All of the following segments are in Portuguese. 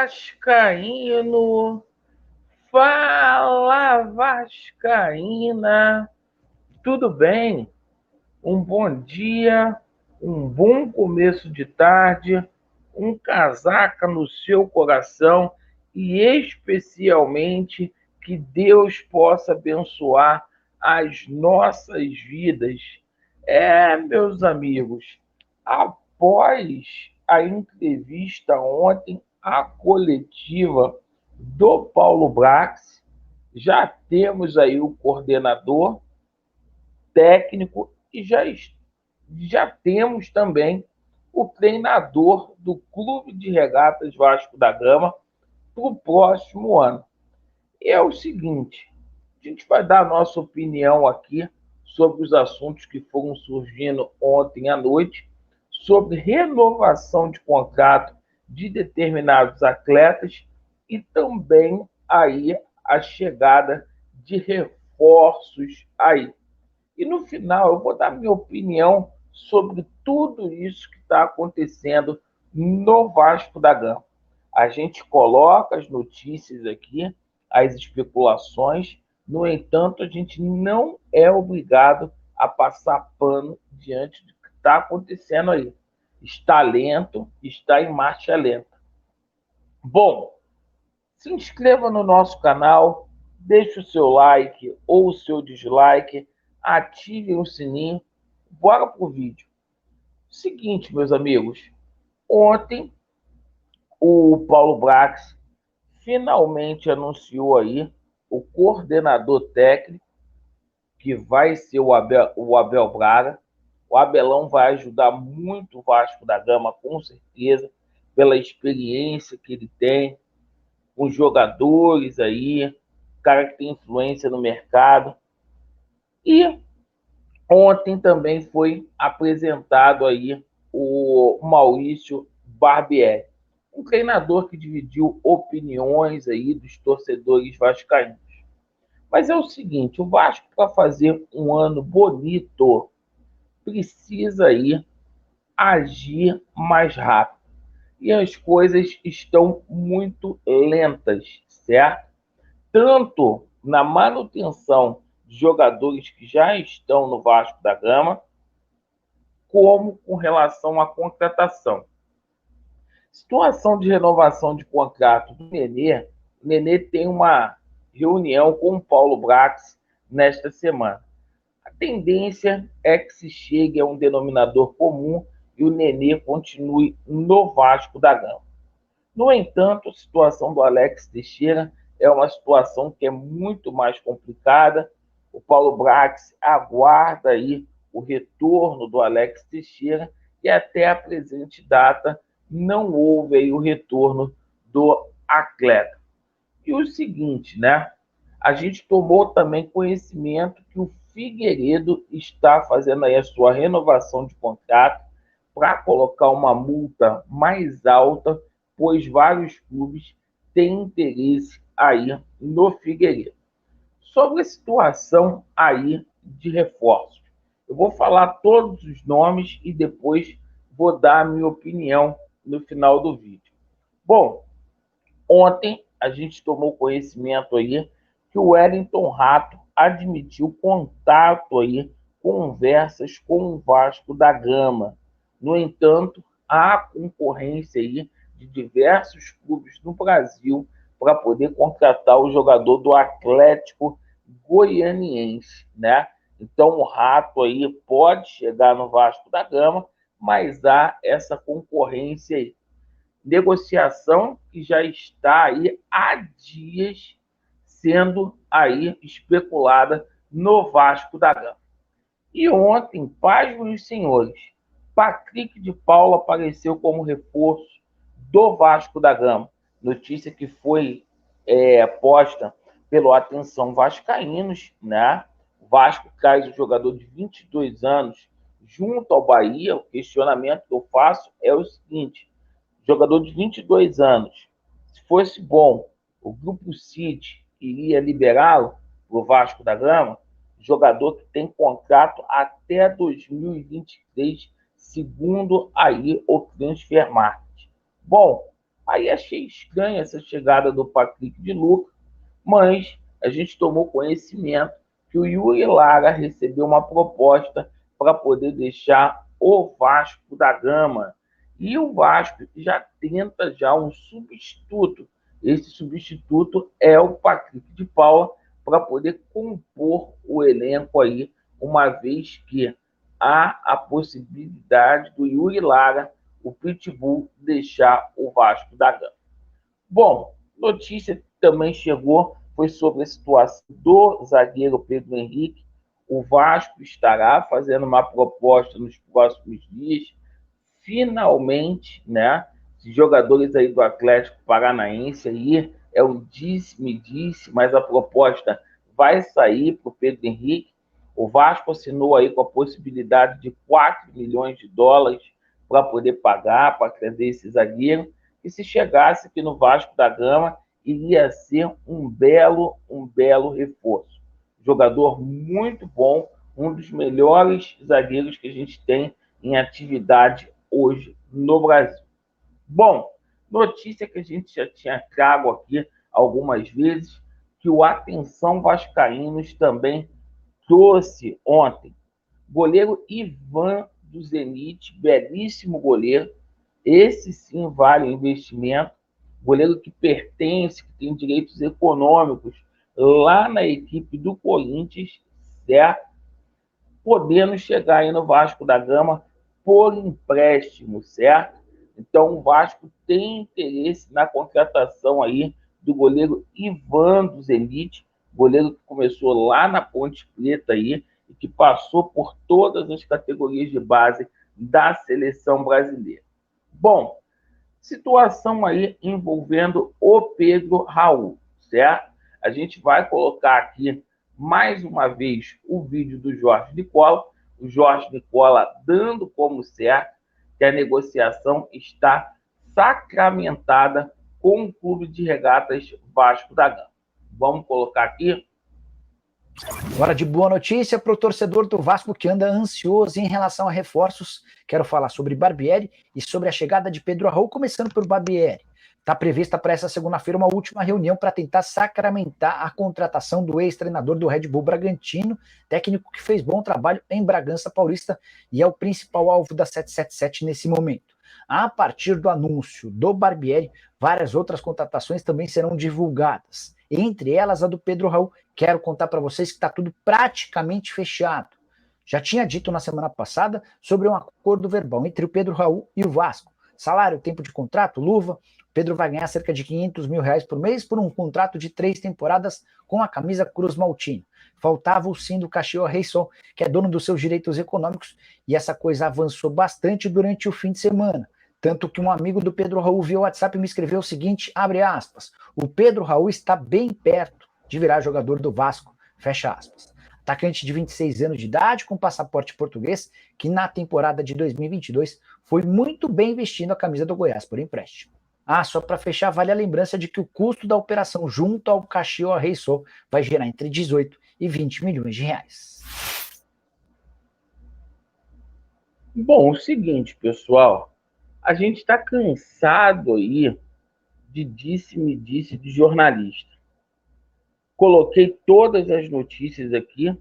vascaíno, fala vascaína, tudo bem? Um bom dia, um bom começo de tarde, um casaca no seu coração e especialmente que Deus possa abençoar as nossas vidas. Meus amigos, após a entrevista ontem, a coletiva do Paulo Brax, já temos aí o coordenador técnico e já temos também o treinador do Clube de Regatas Vasco da Gama para o próximo ano. E é o seguinte, a gente vai dar a nossa opinião aqui sobre os assuntos que foram surgindo ontem à noite, sobre renovação de contrato de determinados atletas e também aí a chegada de reforços aí. E no final eu vou dar minha opinião sobre tudo isso que está acontecendo no Vasco da Gama. A gente coloca as notícias aqui, as especulações, no entanto, a gente não é obrigado a passar pano diante do que está acontecendo aí. Está lento, está em marcha lenta. Bom, se inscreva no nosso canal, deixe o seu like ou o seu dislike, ative o sininho. Bora pro vídeo. Seguinte, meus amigos, ontem o Paulo Brax finalmente anunciou aí o coordenador técnico, que vai ser o Abel Braga. O Abelão vai ajudar muito o Vasco da Gama, com certeza, pela experiência que ele tem, com jogadores aí, cara que tem influência no mercado. E ontem também foi apresentado aí o Maurício Barbieri, um treinador que dividiu opiniões aí dos torcedores vascaínos. Mas é o seguinte, o Vasco, para fazer um ano bonito, precisa aí agir mais rápido. E as coisas estão muito lentas, certo? Tanto na manutenção de jogadores que já estão no Vasco da Gama, como com relação à contratação. Situação de renovação de contrato do Nenê, o Nenê tem uma reunião com o Paulo Brax nesta semana. A tendência é que se chegue a um denominador comum e o Nenê continue no Vasco da Gama. No entanto, a situação do Alex Teixeira é uma situação que é muito mais complicada. O Paulo Brax aguarda aí o retorno do Alex Teixeira e até a presente data não houve aí o retorno do atleta. E o seguinte, né? A gente tomou também conhecimento que o Figueiredo está fazendo aí a sua renovação de contrato para colocar uma multa mais alta, pois vários clubes têm interesse aí no Figueiredo. Sobre a situação aí de reforços, eu vou falar todos os nomes e depois vou dar a minha opinião no final do vídeo. Bom, ontem a gente tomou conhecimento aí que o Wellington Rato admitiu contato aí, conversas com o Vasco da Gama. No entanto, há concorrência aí de diversos clubes no Brasil para poder contratar o jogador do Atlético Goianiense, né? Então o Rato aí pode chegar no Vasco da Gama, mas há essa concorrência aí. Negociação que já está aí há dias sendo aí especulada no Vasco da Gama. E ontem, pasmem os senhores, Patrick de Paula apareceu como reforço do Vasco da Gama. Notícia que foi posta pelo Atenção Vascaínos, né? O Vasco traz o jogador de 22 anos junto ao Bahia. O questionamento que eu faço é o seguinte: jogador de 22 anos, se fosse bom, o Grupo City iria liberá-lo para o Vasco da Gama, jogador que tem contrato até 2023, segundo aí o Transfermarkt. Bom, Aí achei estranha essa chegada do Patrick de Lucas, mas a gente tomou conhecimento que o Yuri Lara recebeu uma proposta para poder deixar o Vasco da Gama. E o Vasco já tenta já um substituto. Esse substituto é o Patrick de Paula, para poder compor o elenco aí, uma vez que há a possibilidade do Yuri Lara, o Pitbull, deixar o Vasco da Gama. Bom, notícia que também chegou foi sobre a situação do zagueiro Pedro Henrique. O Vasco estará fazendo uma proposta nos próximos dias. Finalmente, né? Os jogadores aí do Atlético Paranaense aí é o disse-me-disse, mas a proposta vai sair para o Pedro Henrique. O Vasco assinou aí com a possibilidade de 4 milhões de dólares para poder pagar, para trazer esse zagueiro. E se chegasse aqui no Vasco da Gama, iria ser um belo reforço. Jogador muito bom, um dos melhores zagueiros que a gente tem em atividade hoje no Brasil. Bom, notícia que a gente já tinha trago aqui algumas vezes, que o Atenção Vascaínos também trouxe ontem. Goleiro Ivan do Zenit, belíssimo goleiro. Esse sim vale o investimento. Goleiro que pertence, que tem direitos econômicos lá na equipe do Corinthians, certo? Podendo chegar aí no Vasco da Gama por empréstimo, certo? Então o Vasco tem interesse na contratação aí do goleiro Ivan do Zenit, goleiro que começou lá na Ponte Preta aí e que passou por todas as categorias de base da seleção brasileira. Bom, situação aí envolvendo o Pedro Raul, certo? A gente vai colocar aqui mais uma vez o vídeo do Jorge Nicola, o Jorge Nicola dando como certo que a negociação está sacramentada com o Clube de Regatas Vasco da Gama. Vamos colocar aqui. Agora, de boa notícia para o torcedor do Vasco que anda ansioso em relação a reforços. Quero falar sobre Barbieri e sobre a chegada de Pedro Raul, começando por Barbieri. Está prevista para essa segunda-feira uma última reunião para tentar sacramentar a contratação do ex-treinador do Red Bull Bragantino, técnico que fez bom trabalho em Bragança Paulista e é o principal alvo da 777 nesse momento. A partir do anúncio do Barbieri, várias outras contratações também serão divulgadas. Entre elas a do Pedro Raul. Quero contar para vocês que está tudo praticamente fechado. Já tinha dito na semana passada sobre um acordo verbal entre o Pedro Raul e o Vasco. Salário, tempo de contrato, luva. Pedro vai ganhar cerca de R$500 mil por mês por um contrato de 3 temporadas com a camisa Cruz Maltino. Faltava o sim do Caxias Reysol, que é dono dos seus direitos econômicos, e essa coisa avançou bastante durante o fim de semana. Tanto que um amigo do Pedro Raul via WhatsApp me escreveu o seguinte, abre aspas, o Pedro Raul está bem perto de virar jogador do Vasco, fecha aspas. Atacante de 26 anos de idade, com passaporte português, que na temporada de 2022 foi muito bem vestindo a camisa do Goiás por empréstimo. Só para fechar, vale a lembrança de que o custo da operação junto ao Caxias Reysol vai gerar entre 18 e 20 milhões de reais. Bom, o seguinte, pessoal, a gente está cansado aí de disse-me-disse de jornalista. Coloquei todas as notícias aqui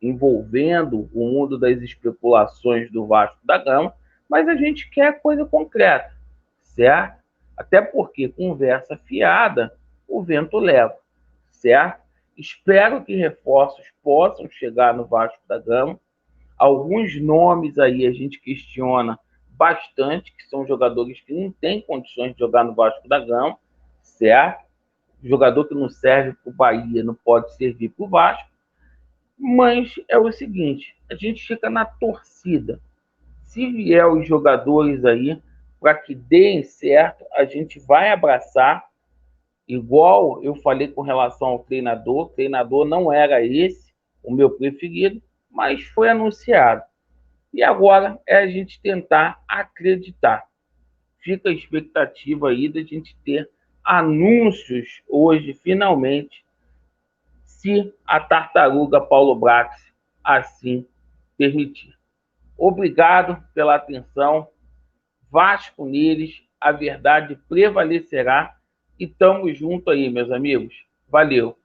envolvendo o mundo das especulações do Vasco da Gama, mas a gente quer coisa concreta, certo? Até porque conversa fiada o vento leva, certo? Espero que reforços possam chegar no Vasco da Gama. Alguns nomes aí a gente questiona bastante, que são jogadores que não têm condições de jogar no Vasco da Gama, certo? Jogador que não serve para o Bahia não pode servir para o Vasco. Mas é o seguinte, a gente fica na torcida. Se vier os jogadores aí para que deem certo, a gente vai abraçar. Igual eu falei com relação ao treinador, o treinador não era esse o meu preferido, mas foi anunciado. E agora é a gente tentar acreditar. Fica a expectativa aí da gente ter anúncios hoje, finalmente, se a tartaruga Paulo Brax assim permitir. Obrigado pela atenção. Vasco neles, a verdade prevalecerá. E tamo junto aí, meus amigos. Valeu.